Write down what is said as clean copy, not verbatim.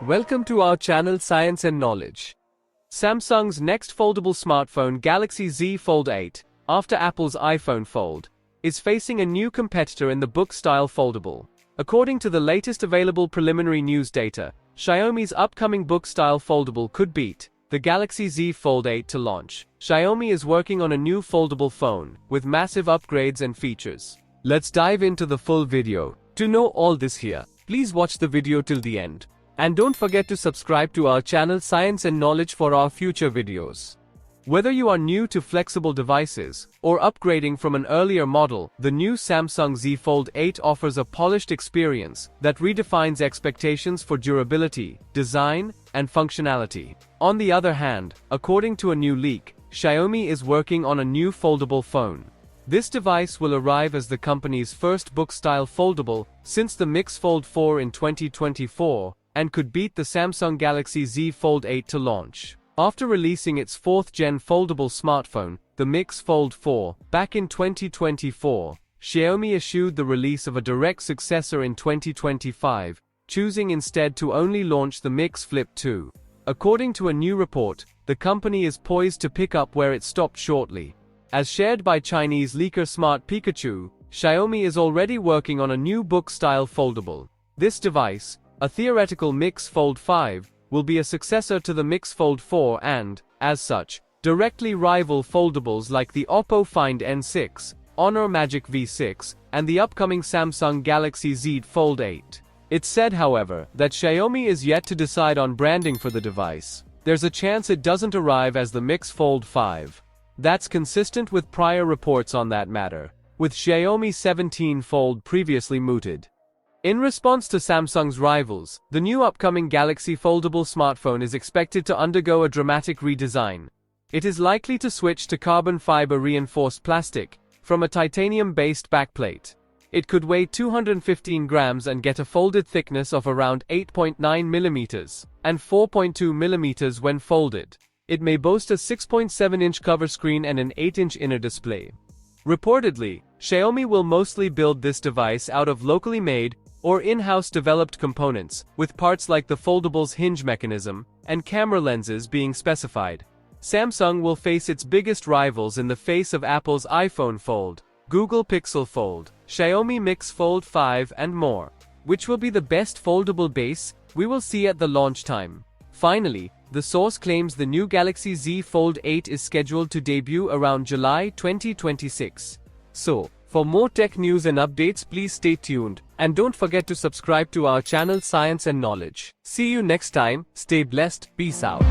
Welcome to our channel Science and Knowledge. Samsung's next foldable smartphone Galaxy Z Fold8, after Apple's iPhone Fold, is facing a new competitor in the book-style foldable. According to the latest available preliminary news data, Xiaomi's upcoming book-style foldable could beat the Galaxy Z Fold8 to launch. Xiaomi is working on a new foldable phone with massive upgrades and features. Let's dive into the full video. To know all this here, please watch the video till the end. And don't forget to subscribe to our channel Science and Knowledge for our future videos. Whether you are new to flexible devices or upgrading from an earlier model, the new Samsung Z Fold8 offers a polished experience that redefines expectations for durability, design, and functionality. On the other hand, according to a new leak, Xiaomi is working on a new foldable phone. This device will arrive as the company's first book-style foldable since the Mix Fold 4 in 2024, and could beat the Samsung Galaxy Z Fold8 to launch. After releasing its 4th-gen foldable smartphone, the Mix Fold 4, back in 2024, Xiaomi eschewed the release of a direct successor in 2025, choosing instead to only launch the Mix Flip 2. According to a new report, the company is poised to pick up where it stopped shortly. As shared by Chinese leaker Smart Pikachu, Xiaomi is already working on a new book-style foldable. This device, a theoretical Mix Fold 5, will be a successor to the Mix Fold 4 and, as such, directly rival foldables like the Oppo Find N6, Honor Magic V6, and the upcoming Samsung Galaxy Z Fold8. It's said, however, that Xiaomi is yet to decide on branding for the device. There's a chance it doesn't arrive as the Mix Fold 5. That's consistent with prior reports on that matter, with Xiaomi 17 Fold previously mooted. In response to Samsung's rivals, the new upcoming Galaxy foldable smartphone is expected to undergo a dramatic redesign. It is likely to switch to carbon fiber reinforced plastic, from a titanium-based backplate. It could weigh 215 grams and get a folded thickness of around 8.9 mm, and 4.2 mm when folded. It may boast a 6.7-inch cover screen and an 8-inch inner display. Reportedly, Xiaomi will mostly build this device out of locally made, or in-house developed components, with parts like the foldable's hinge mechanism and camera lenses being specified. Samsung will face its biggest rivals in the face of Apple's iPhone Fold, Google Pixel Fold, Xiaomi Mix Fold 5 and more. Which will be the best foldable base? We will see at the launch time. Finally, the source claims the new Galaxy Z Fold 8 is scheduled to debut around July 2026. So, for more tech news and updates, please stay tuned, and don't forget to subscribe to our channel Science and Knowledge. See you next time, stay blessed, peace out.